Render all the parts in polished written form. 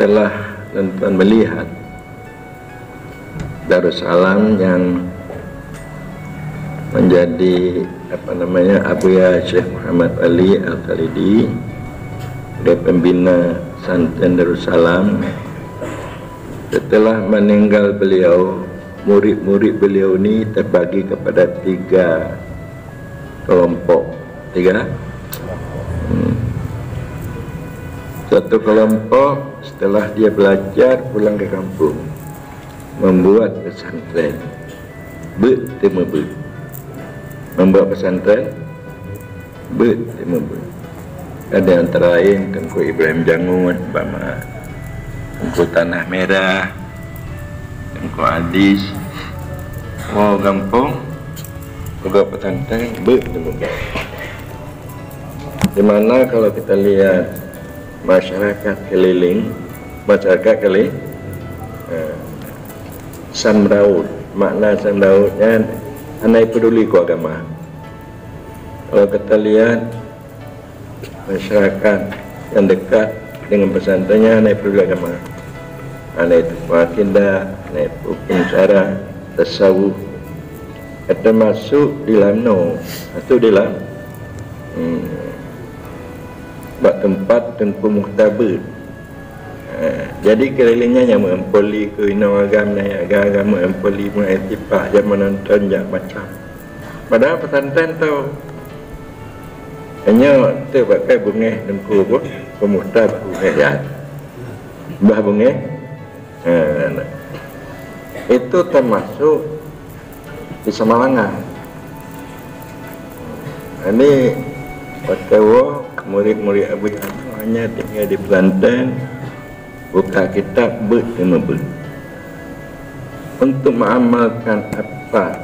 setelah tuan-tuan melihat Darussalam yang menjadi Abuya Syekh Muhammad Ali Al-Khalidi, dia pembina pesantren Darussalam. Setelah meninggal beliau, murid-murid beliau ini terbagi kepada 3 kelompok. Satu kelompok setelah dia belajar pulang ke kampung, membuat pesantren bertema membuat pesantren bertema. Ada antara lain Tengku Ibrahim Jangun, Tengku Tanah Merah, Tengku Adis, kampung juga pesantren bertema. Di mana kalau kita lihat masyarakat keliling, samraud, makna samraudnya anai peduli ku agama. Kalau kita lihat masyarakat yang dekat dengan pesantrennya anai peduli agama, anai itu akidah, anai hukum syara, tasawuf, kita masuk di dalam bak tempat Tengku Muhtabir. Jadi kelilingnya yang mempoli ke agama mempoli mengetikah yang menonton yang macam. Padahal pesantren tu hanya tu pakai bungeh Tengku Muhtabir ya. Bungeh. Itu termasuk di Samalangan. Ini pakai murid-murid Abu Jahal hanya tinggal di pesantren, buka kitab bertema untuk mengamalkan apa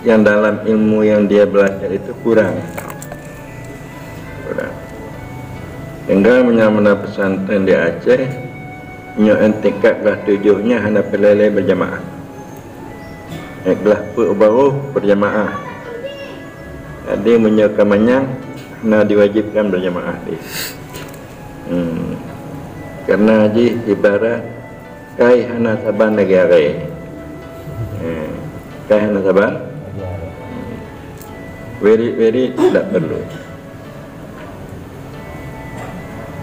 yang dalam ilmu yang dia belajar itu kurang. Hingga menyamana pesantren di Aceh, tingkat kelas 7-nya hanya pelele berjamaah, kelas baru berjamaah. Jadi menyokamenyang diwajibkan berjamaah di. Karena haji ibarat kai hana saban negara. Kai hana saban very tidak perlu.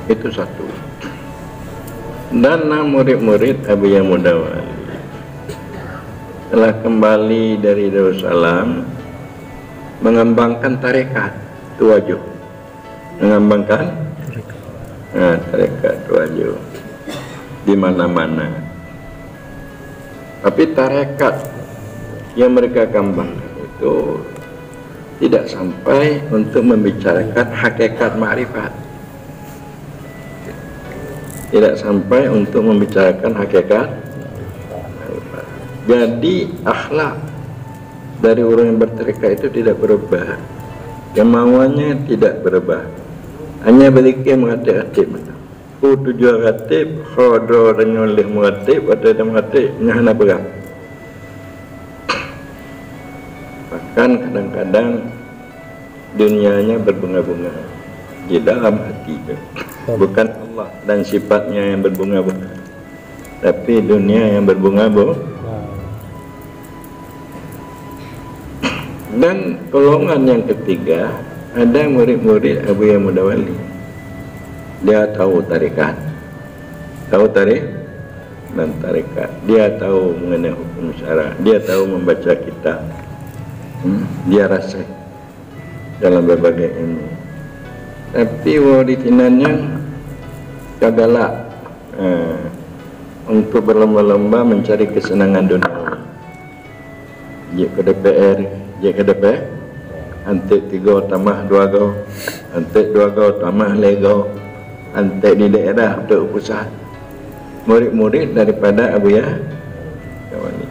Itu satu. Dan murid-murid Abuya Mudawali telah kembali dari Darussalam mengembangkan tarekat Tuwajuh, mengembangkan tarekat Tuwajuh di mana-mana. Tapi tarekat yang mereka kembangkan itu tidak sampai untuk membicarakan hakikat ma'rifat. Tidak sampai untuk membicarakan hakikat ma'rifat. Jadi akhlak dari orang yang bertarekat itu tidak berubah, kemauannya tidak berubah, hanya berikir mengatib-atib. Tujuh ratib, khodo dengan oleh mengatib, atau mengatib, nyahana berat. Bahkan kadang-kadang dunianya berbunga-bunga di dalam hati, bukan Allah dan sifatnya yang berbunga-bunga, tapi dunia yang berbunga-bunga. Dan golongan yang ketiga, ada murid-murid Abuya Mudawali. Dia tahu tarekat, dan tarekat. Dia tahu mengenai hukum syara, dia tahu membaca kitab, dia rasa dalam berbagai ilmu. Tapi waritinannya gagalak untuk berlomba-lomba mencari kesenangan dunia. Dia ke DPR, antek 3 tambah 2 go, antek 2 go tambah lego, antek di daerah untuk pusat. Murid-murid daripada Abuya Mudawali.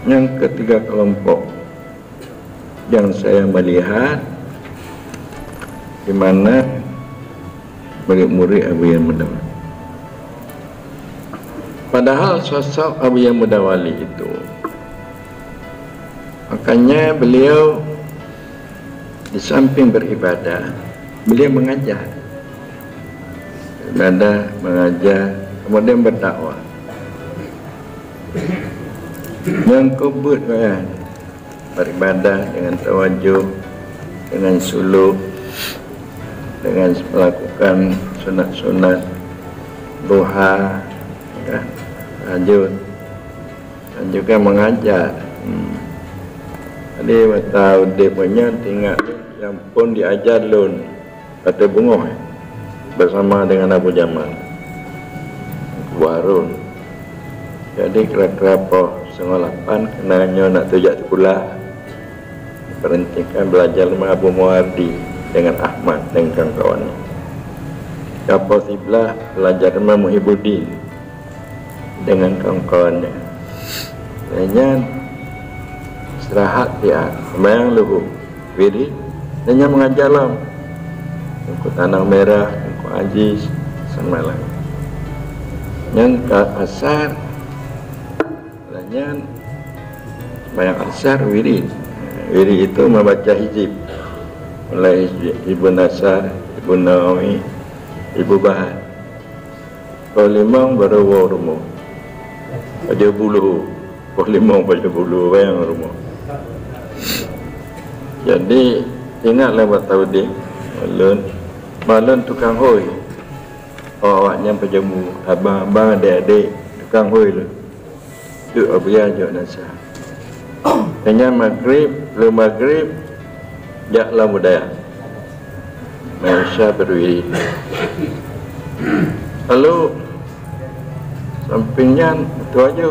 Yang ketiga kelompok yang saya melihat di mana murid-murid Abuya Mudawali. Padahal sosok Abuya Mudawali itu, makanya beliau di samping beribadah, beliau mengajar. beribadah, mengajar, kemudian berdakwah. Yang kubut kan, beribadah dengan tawajuh, dengan suluk, dengan melakukan sunat-sunat, duha, ya, tahajud, dan juga mengajar. Jadi tahu dia punya tinggal yang pun diajar lun kata bungoh bersama dengan Abu Jamal Warun. Jadi kira-kira po 8 kenanya nak tujak sekolah, berhentikan belajar dengan Abu Muwardi dengan Ahmad dan kawan-kawan. Kapal sebelah belajar dengan Muhyiddin dengan kawan-kawannya. Kemudian istirahat dia, sembahyang luhur, wirid, dan yang mengajar lah. Tengku Tanah Merah, Tengku Aziz, semalam. Yang ke asar, dan sembahyang asar wirid. Wirid itu membaca hizib, mulai Ibu Nasar, Ibu Nawawi, Ibu Bahar. Kau limang baru rumah. Pada bulu, kau limang pada bulu bayang rumah. Jadi ingatlah buat tahu dia, malun tukang hoi. Awaknya pejamu, abang-abang, adik-adik, tukang hoi lu. Duk abiyah jauh nasa. Hanya maghrib, lu maghrib, jaklah budaya. Malaysia berwirid. Lalu sampingnya itu aja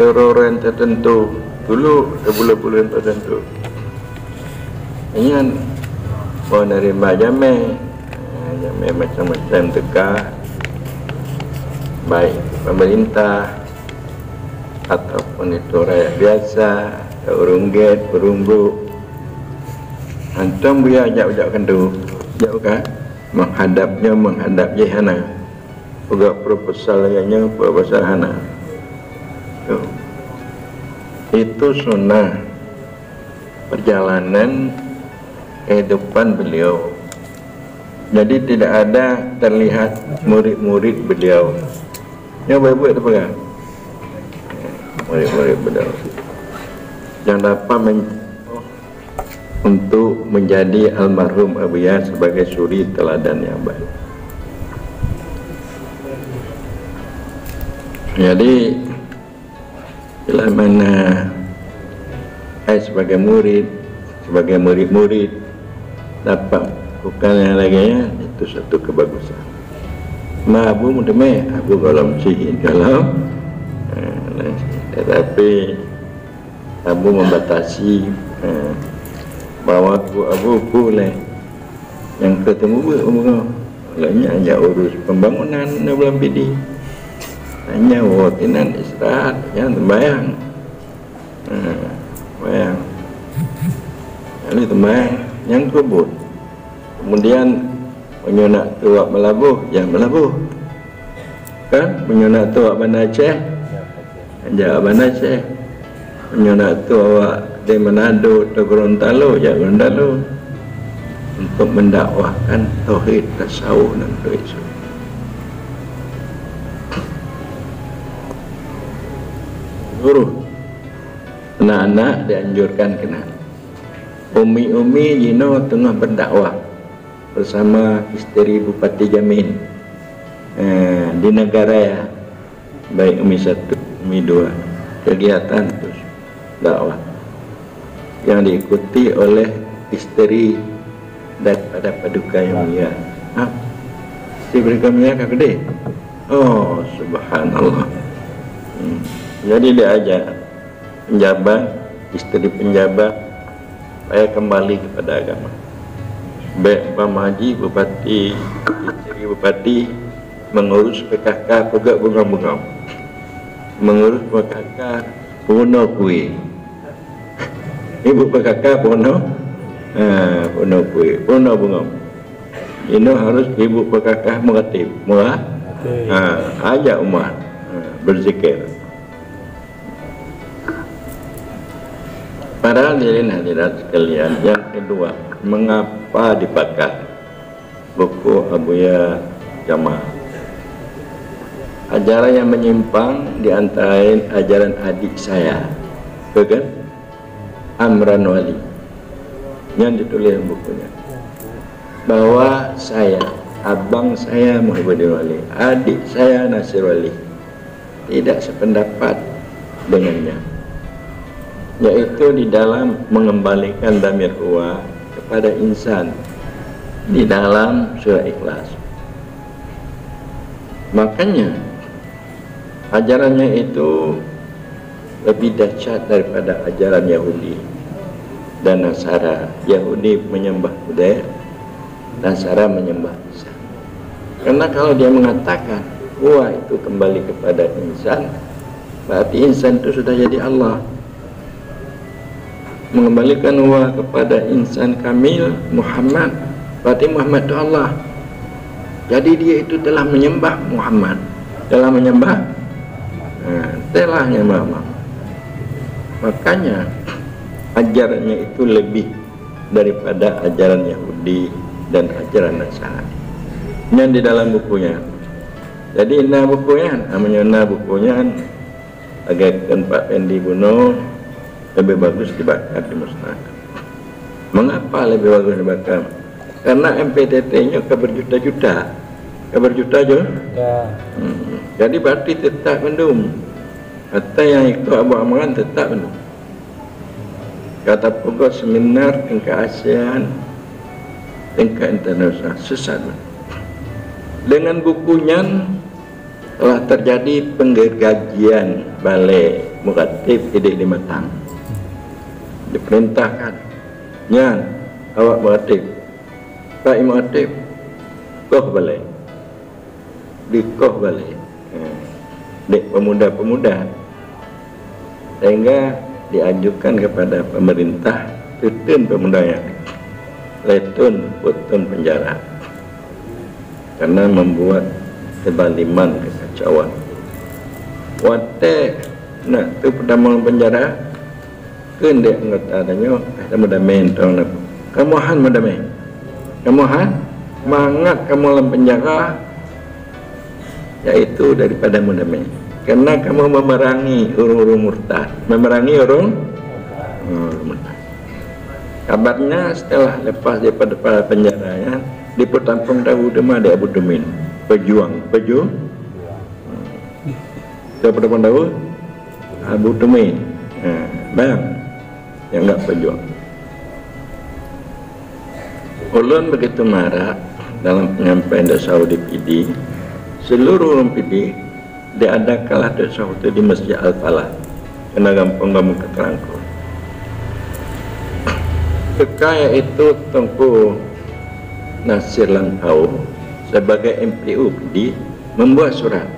orang tertentu dulu bulan-bulan tertentu. Ini mau nerima jamai macam-macam tegak, baik pemerintah ataupun itu rakyat biasa, urung get, urung bu. Antum dia ajak-ajak kendu, jauh kan? Menghadap jihana. Juga proposal nya proposal hana. Itu sunnah perjalanan kehidupan beliau. Jadi tidak ada terlihat murid-murid beliau. Yang baik-baik itu pegang. Murid-murid beliau yang dapat untuk menjadi almarhum Abiyah sebagai suri teladan yang baik. Jadi bila mana saya sebagai murid, sebagai murid-murid dapat bukan yang lainnya, itu satu kebagusan. Abu mudeme, Abu golong sihir kalau, tetapi Abu membatasi. Bawa Abu boleh yang ketemu lainnya hanya urus pembangunan bulan pidi, hanya wakilan istirahat yang tembayang, bayang, ini tembayang yang kubur. Kemudian menyonak tua melabuh, yang melabuh, kan menyonak tua Banda Aceh, jawab Banda Aceh, menyonak tua di Manado atau Gorontalo, ya Gorontalo, untuk mendakwahkan tauhid tasawuf dan tauhid sunnah. Guru, anak-anak dianjurkan kenal. Umi-umi Yino tengah berdakwah bersama isteri Bupati Jamin di negara ya, baik Umi 1, Umi 2, kegiatan terus dakwah yang diikuti oleh isteri daripada Paduka Yang Mulia. Si Paduka Mulia kan gede. Oh, subhanallah. Jadi dia ajak penjabat, isteri penjabat supaya kembali kepada agama. Baik Pak Haji, Bupati, isteri Bupati mengurus PKK pegak bunga-bunga, mengurus PKK puno kui. Ibu PKK puno kui, puno bunga. Ini harus ibu PKK mengatib, ajak umat berzikir. Para hadirin-hadirat sekalian, yang kedua, mengapa dibakar buku Abuya Jamal. Ajaran yang menyimpang di antara lain ajaran adik saya, bukan? Amran Wali, yang ditulis bukunya, bahwa saya, abang saya Muhyiddin Wali, adik saya Nasir Wali, tidak sependapat dengannya, yaitu di dalam mengembalikan dhamir uwa kepada insan di dalam surah Ikhlas. Makanya ajarannya itu lebih dahsyat daripada ajaran Yahudi dan Nasara. Yahudi menyembah Uzair, Nasara menyembah Isa. Karena kalau dia mengatakan uwa itu kembali kepada insan, berarti insan itu sudah jadi Allah. Mengembalikan uwa kepada insan kamil Muhammad, berarti Muhammad itu Allah. Jadi dia itu telah menyembah Muhammad, telah menyembah, telah menyembah Muhammad. Makanya ajarannya itu lebih daripada ajaran Yahudi dan ajaran Nasrani. Yang di dalam bukunya. Jadi nah bukunya, namanya nah bukunya agakkan Pak Pendi Buno lebih bagus dibakar di musnahkan. Mengapa lebih bagus dibakar? Karena MPTT-nya keberjuta-juta, keberjuta aja. Jadi berarti tetap mendung. Kata yang ikut Abu Amran tetap mendung. Kata pokok seminar tingkat ASEAN, tingkat internasional sesat. Dengan bukunya telah terjadi penggergajian balai Muratib Idik Limatang. Diperintahkan, ya awak Muratib, Pak Muratib, koh balai, di koh balai, dek pemuda-pemuda, sehingga diajukan kepada pemerintah tutun pemudanya, letun putun penjara, karena membuat kebaliman kekacauan. Wate nak tu pertama penjara, kendek anggota adanya, kamu damai tong nak, kamu han madamai. Kamu mangat kamu dalam penjara, yaitu daripada mudamai. Karena kamu memerangi orang-orang murtad, memerangi orang murtad. Kabarnya setelah lepas daripada penjaranya, di Petampung tahu demah di Abu Dumin, pejuang. Di Petampung tahu Abu Dumin, bayang yang enggak pejuang. Ulun begitu marah dalam penyampaian dasar di PD, seluruh orang PD diadakanlah dasar itu di Masjid Al-Falah, kena gampang-gampang keterangkul. Kekaya itu Tengku Nasir Lantau sebagai MPU PD membuat surat.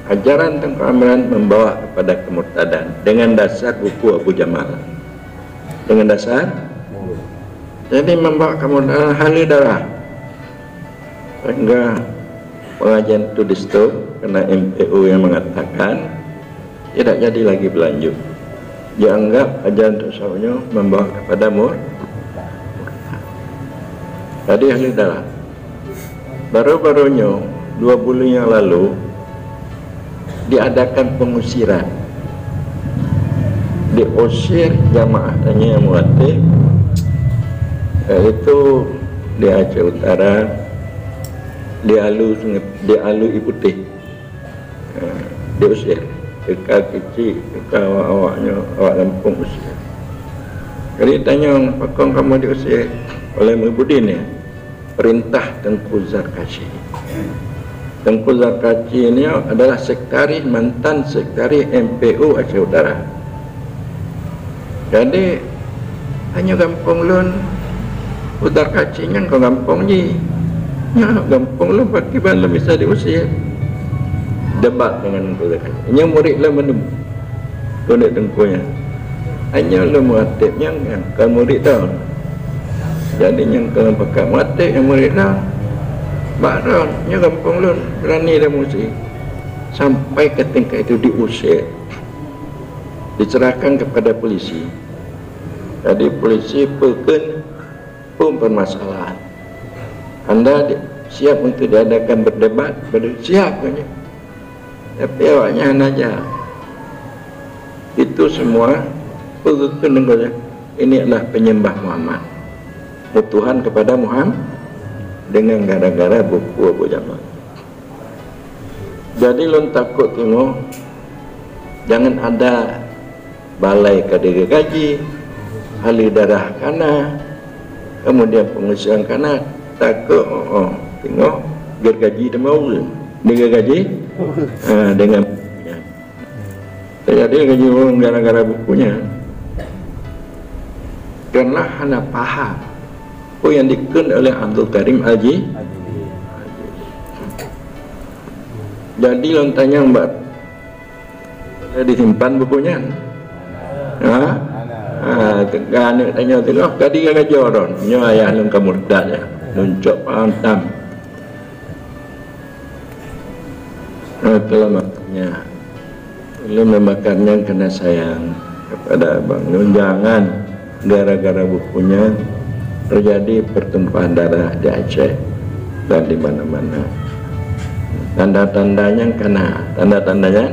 Ajaran Tengku Amran membawa kepada kemurtadan dengan dasar buku Abu Jamal. Dengan dasar jadi membawa kamu dalam hal darah, sehingga pengajian itu di stop karena MPU yang mengatakan tidak jadi lagi berlanjut. Dianggap ajaran tasawufnya membawa kepada jadi hal darah. Baru-barunya 2 bulan yang lalu diadakan pengusiran, diusir jamaah tanya yang muatib, itu di Aceh Utara, di Alu Putih, diusir. Dekat kecil, dekat awak-awaknya, awak Lampung usir. Jadi tanya, pakong kamu diusir oleh Muhyiddin ya? Perintah Tengku Zarkashi. Tengku Zarkashi ini adalah sekretaris, mantan sekretaris MPU Aceh Utara. Jadi hanya gampang lun Udar kacinya kau gampang je, ya gampang lu pakai ban lu bisa diusir. Debat dengan udar kaci. Nya murid lah menemu, tulis tengkunya. Hanya lu muatibnya kan, kalau murid tahu. Jadi yang kalau pakai muatib yang murid lah, baron, nya gampang lu berani dah musik. Sampai ke tingkat itu diusir, diserahkan kepada polisi. Jadi polisi pun permasalahan. Anda siap untuk diadakan berdebat, siap punya. Tapi awaknya aja. Itu semua berkena dengan ini adalah penyembah Muhammad, Tuhan kepada Muhammad dengan gara-gara buku Abu Jamal. Jadi lon takut tengok, jangan ada balai kadiri gaji, ahli darah kana, kemudian pengusaha kana, takut tengok gergaji dia mau dengan gaji dengan bukunya. Jadi gaji orang gara-gara bukunya. Karena hana paham apa yang dikun oleh Abdul Karim Haji. Jadi lontanya mbak disimpan bukunya. Tekan tanya tengok kadi gaji orang nyo ayah lung kamurdanya nuncuk pantam. Itulah makanya belum memakannya kena sayang kepada Abang Nun. Jangan gara-gara bukunya terjadi pertumpahan darah di Aceh dan di mana-mana. Tanda-tandanya kena, tanda-tandanya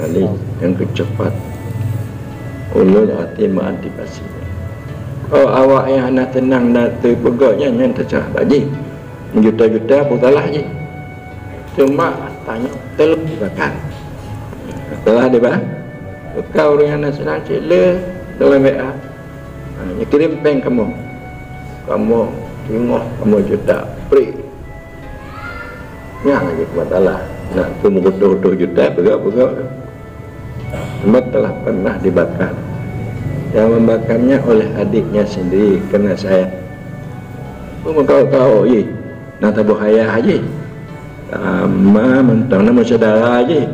kali yang kecepat ulul hati mengantisipasinya. Oh awak yang nak tenang nak terpegaknya yang tercah lagi menjuta-juta putalah je. Cuma tanya terlebih bakar setelah dia bah kau orang yang nak senang cila dalam WA kirim peng kamu tengok kamu juta free yang lagi masalah nak tunggu 20 juta begak-begak sebab telah pernah dibakar. Yang membakarnya oleh adiknya sendiri kena saya kau tahu ye nak tabuh hayah aja sama mentang nama saudara aja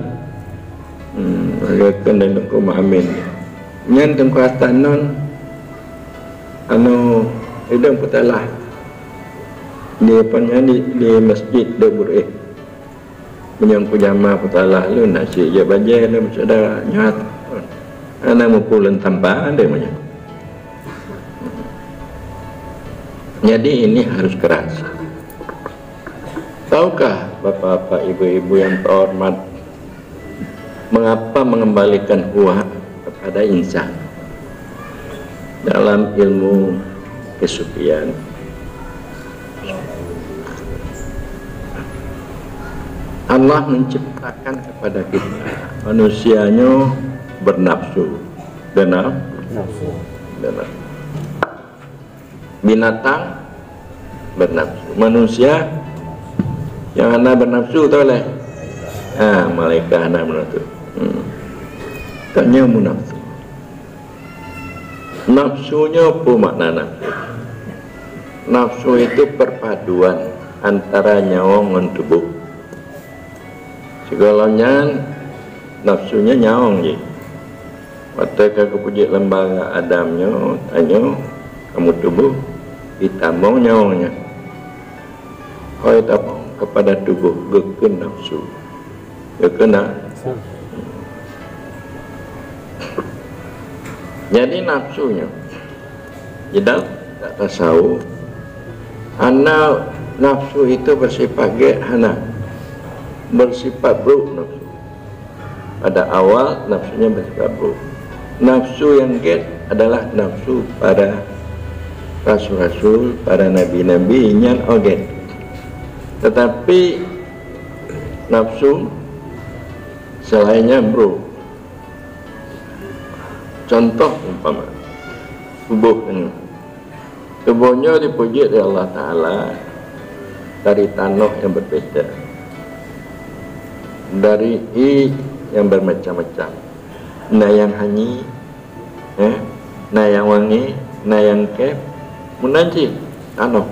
mereka dan aku amin nyan tempatan non anu hidung putalah di depannya di masjid Dobur menyangkut jamaah putalah lu nasi je banjir lu saudara nyat ana mukulan tanpa ada banyak. Jadi ini harus keras. Tahukah bapak-bapak, ibu-ibu yang terhormat, mengapa mengembalikan huwa kepada insan dalam ilmu kesufian? Allah menciptakan kepada kita manusianya bernafsu dan nafsu. Binatang bernafsu, manusia yang anak bernafsu tahu lah. Malaikat anak bernafsu. Tanya munafsu. Nafsunya apa makna nafsu? Nafsu itu perpaduan antara nyawa dengan tubuh. Segalanya nafsunya nyawang je. Maka kepuji lembaga Adamnya tanya kamu tubuh ditambang nyawangnya. Kau tambang kepada tubuh geken nafsu. Geken jadi nafsunya. Jadi tak tahu. Anak nafsu itu bersifat hana bersifat buruk nafsu. Pada awal nafsunya bersifat buruk. Nafsu yang adalah nafsu para rasul-rasul, para nabi-nabi yang tetapi nafsu selainnya buruk. Contoh umpama tubuhnya dipuji oleh Allah Ta'ala dari tanah yang berbeda, dari yang bermacam-macam, yang hanyi, yang wangi, yang kep, munajin tanah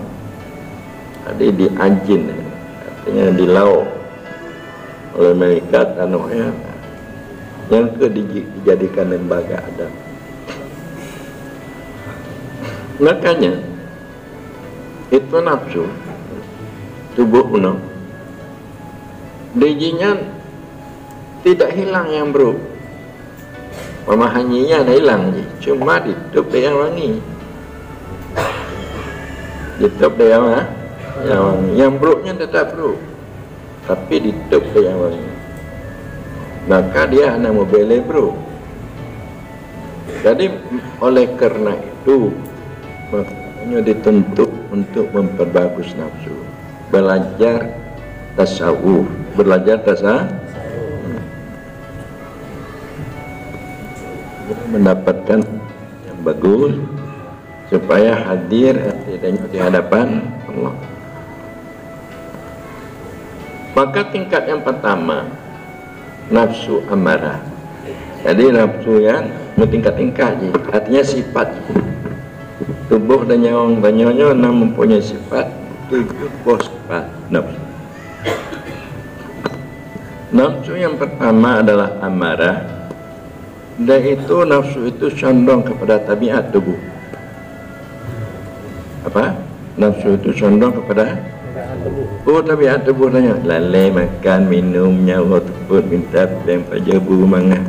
tadi dianjin, artinya dilau oleh malaikat tanahnya yang dijadikan lembaga Adam. Makanya itu nafsu tubuh uno dijinya tidak hilang yang buruk, memahaminya ada hilang, cuma ditutup dengan wangi, ditutup dengan yang wangi. Yang buruknya tetap buruk, tapi ditutup ke yang wangi. Maka dia hanya mau beli buruk. Jadi oleh karena itu makanya dituntut untuk memperbagus nafsu, belajar tasawuf, belajar mendapatkan yang bagus supaya hadir di hadapan Allah. Maka tingkat yang pertama nafsu amarah. Jadi nafsu yang bertingkat-tingkat, artinya sifat. Tubuh dan nyawa mempunyai sifat 7 sifat nafsu. Nafsu yang pertama adalah amarah, dan itu nafsu itu condong kepada tabiat tubuh. Apa? Nafsu itu condong kepada tabiat tubuh tanya. Lalai makan, minum, nyawa teput, minta, dan pajabu, mangah.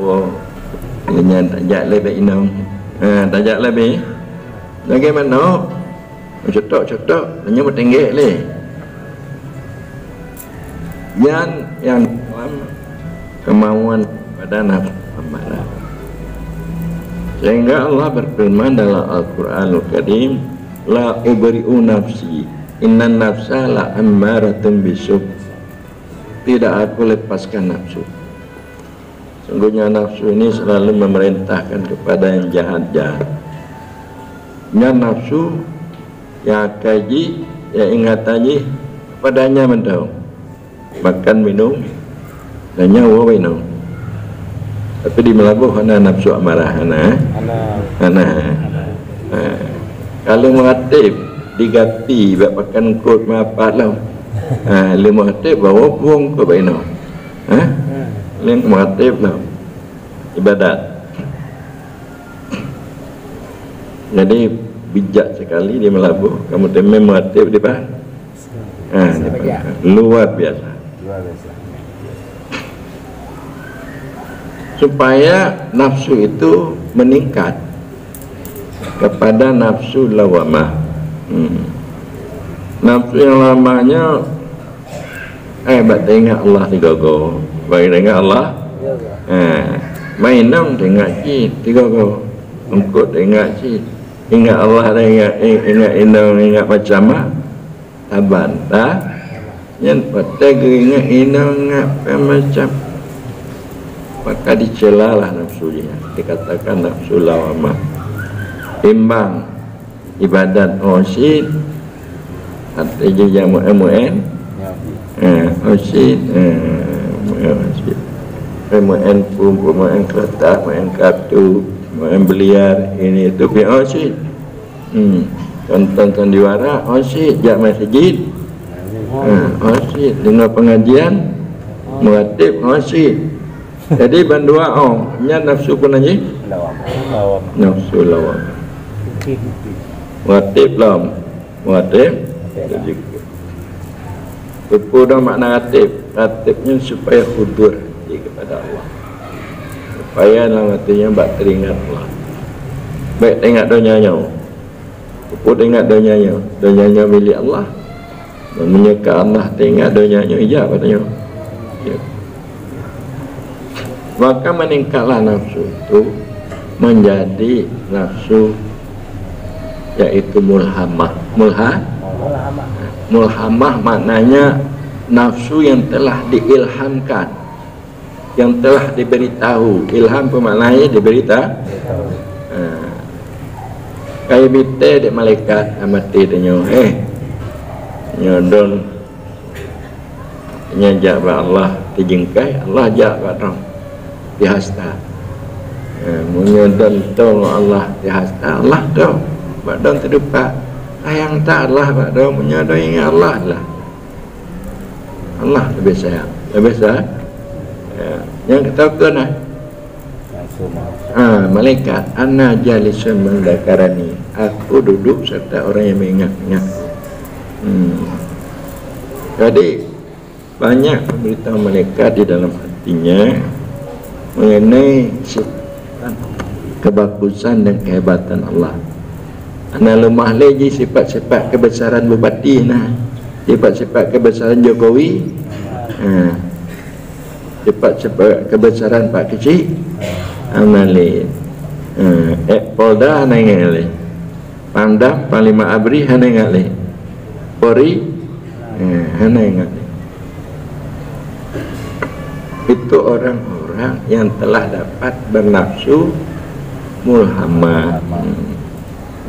Oh, ini tajak lebih inang. Tajak lebih. Bagaimana? Cetok, hanya bertenggek le. Yang kemauan pada nafsu amarah. Sehingga Allah berfirman dalam Al-Quranul Karim, la ubri'u nafsi, innan nafsa la ammaratun bisu. Tidak aku lepaskan nafsu. Sungguhnya nafsu ini selalu memerintahkan kepada yang jahat-jahat. Yang nafsu yang kaji, yang ingat aja padanya mendau. Makan, minum, dan nyawa minum. Tapi di melabuh ana nafsu amarah ana. Kalau mengatip diganti buat makan kot mapat lah. Lima mengatip bawa buang ke baino. Lima mengatip lah ibadat. Jadi bijak sekali di melabuh. Kamu temui mengatip di pan. Luar biasa. Supaya nafsu itu meningkat kepada nafsu lawamah. Nafsu yang lamanya bak tengok Allah tiga-go, bagi tengok Allah mainam tengok ci tiga-go, engkau tengok ci ingat Allah, ingat indang, ingat macam taban tak yang patah ingat indang, ingat macam. Maka dicelalah nafsunya, dikatakan nafsu lawamah. Timbang ibadat osid artinya yang mu'en osid mu'en pun, mu'en kereta, mu'en kartu, mu'en beliar, ini itu pi osid. Tonton sandiwara osid, jak masjid osid, dengar pengajian muatib osid. Jadi bandua nya nafsu pun aja nafsu lawam muatib lam muatib itu dah makna ratibnya supaya hudur kepada Allah, supaya dalam hatinya bak teringat Allah, baik teringat donyanya, puput ingat donyanya milik Allah, dan menyeka Allah teringat donyanya ijab katanya. Maka meningkatlah nafsu itu menjadi nafsu yaitu mulhamah. Mulhamah maknanya nafsu yang telah diilhamkan, yang telah diberitahu. Ilham pemaknanya diberitahu. Kayak bite di malaikat amati denyo nyodon nyajak ba Allah dijengkai, Allah jak ba dong dihasta. Menyodon tong Allah dihasta, Allah tong ba dong terdepak. Ayang tak Allah ba dong menyodon ingat Allah lah. Allah lebih sayang, lebih sayang. Yang kita kena malaikat ana jalisun mendakarani, aku duduk serta orang yang mengingat-ingat. Jadi banyak pemberitahuan malaikat di dalam hatinya mengenai kebagusan dan kehebatan Allah. ana lemah lagi sifat-sifat kebesaran bupati nah, sifat-sifat kebesaran Jokowi, sifat-sifat kebesaran Pak Kecil, amali, Polda nengale, Pangdam Panglima Abri nengale, Polri, nengale. Itu orang-orang yang telah dapat bernafsu mulhamah.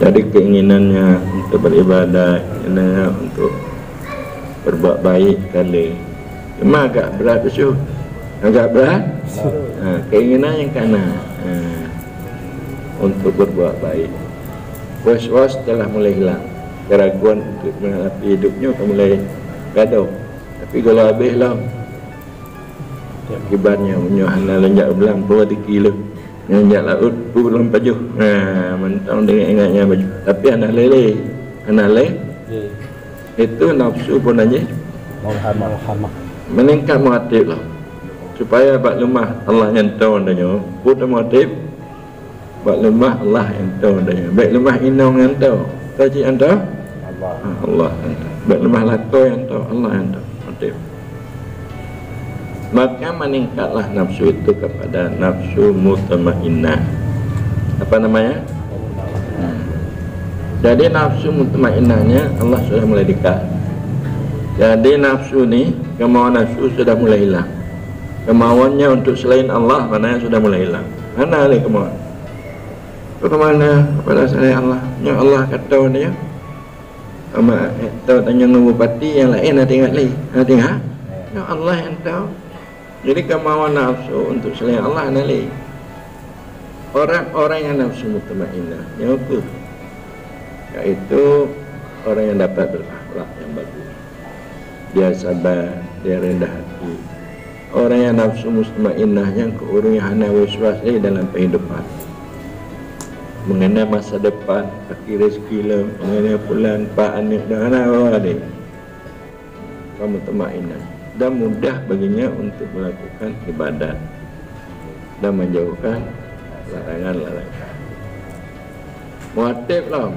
Jadi keinginannya untuk beribadah, keinginannya untuk berbuat baik kali. Cuma agak berat tu, agak berat. Keinginan yang kanan untuk berbuat baik. Was-was telah mulai hilang. Keraguan untuk menghadapi hidupnya akan mulai gaduh. Tapi kalau habis lah, akibatnya punya hana lenjak belang puluh kilo. Lenjak laut pulang baju. Mentang dengan ingatnya baju. Tapi anak lele, itu nafsu pun aja meningkat muatif lah. Supaya bak lemah Allah yang tahu adanya. Putih muatif bak lemah Allah yang tahu adanya. Baik lemah inong yang tahu. Taji yang tahu Allah yang tahu. Baik lemah lako yang tahu Allah yang tahu. Muatif. Maka meningkatlah nafsu itu kepada nafsu mutmainnah. Apa namanya? Jadi nafsu mutmainnahnya Allah sudah mulai dekat. Jadi nafsu ni, kemauan nafsu sudah mulai hilang. Kemauannya untuk selain Allah mana sudah mulai hilang. Mana lagi kemauan? Kemana kepada selain Allah? Yang Allah kata dia. Ama tahu tanya bupati yang lain ada ingat lagi. Ada ingat? Yang Allah yang tahu. Jadi kemauan nafsu untuk selain Allah nali. Orang-orang yang nafsu mutmainnah, yang itu, yaitu orang yang dapat berakhlak yang bagus. Dia sabar, dia rendah hati. Orang yang nafsu mutmainnah yang keurungnya hana waswas dalam kehidupan. Mengenai masa depan, akhir rezeki lah, mengenai pulang, pak anik dan anak adik. Kamu mutmainnah. Dan mudah baginya untuk melakukan ibadat dan menjauhkan larangan-larangan. Muatif lah,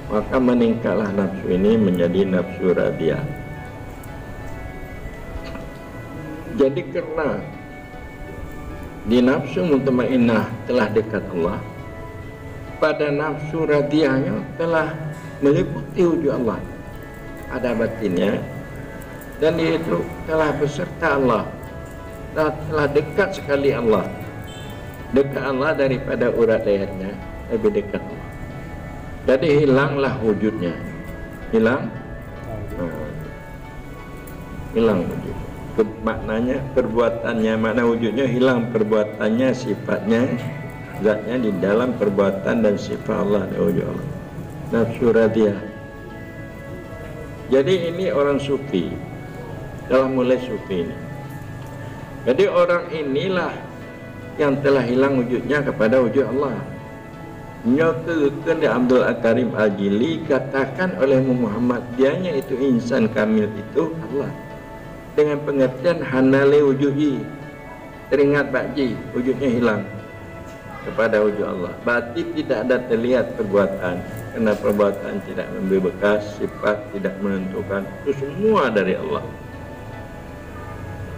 maka meningkatlah nafsu ini menjadi nafsu radiyah. Jadi karena di nafsu mutmainnah telah dekat Allah, pada nafsu radiyahnya telah meliputi wujud Allah, ada batinnya. Dan dia itu telah beserta Allah, telah dekat sekali Allah, dekat Allah daripada urat lehernya, lebih dekat Allah. Jadi hilanglah wujudnya, hilang wujud. Maknanya perbuatannya, makna wujudnya hilang perbuatannya, sifatnya, zatnya di dalam perbuatan dan sifat Allah dan wujud Allah. Nafsu radiyah. Jadi ini orang sufi. Telah mulai sufi ini. Jadi orang inilah yang telah hilang wujudnya kepada wujud Allah. Nyokekan di Abdul Karim Al-Jili katakan oleh Muhammad, dianya itu insan kamil itu Allah. Dengan pengertian hanale wujuhi, teringat bakji, wujudnya hilang kepada wujud Allah. Berarti tidak ada terlihat perbuatan, karena perbuatan tidak memberi bekas, sifat tidak menentukan, itu semua dari Allah.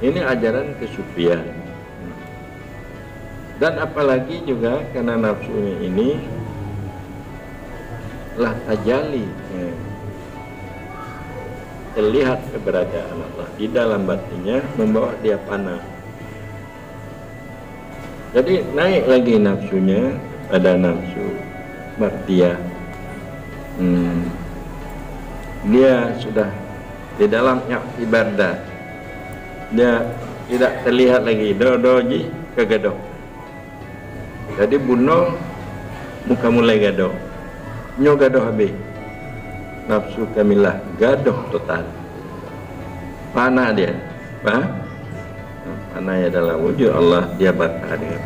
Ini ajaran kesufian. Dan apalagi juga karena nafsunya ini telah tajali, terlihat keberadaan Allah di dalam batinnya, membawa dia panah. Jadi naik lagi nafsunya pada nafsu mardiyah. Dia sudah di dalam ibadah. Dia tidak terlihat lagi doji kegaduh. Jadi bunuh muka mulai gaduh. Nyo gaduh habis. Nafsu kamilah gaduh total. Panah dia. Panahnya dalam wujud Allah dia bakar dia.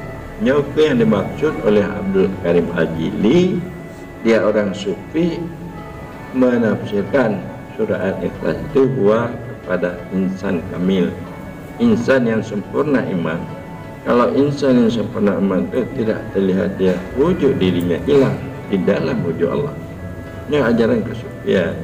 Nyo yang dimaksud oleh Abdul Karim Al-Jili, dia orang sufi menafsirkan surah Al-Ikhlas itu huwa kepada insan kamil. Insan yang sempurna iman. Kalau insan yang sempurna iman itu tidak terlihat dia wujud dirinya hilang, di dalam wujud Allah. Ini ajaran kesufian.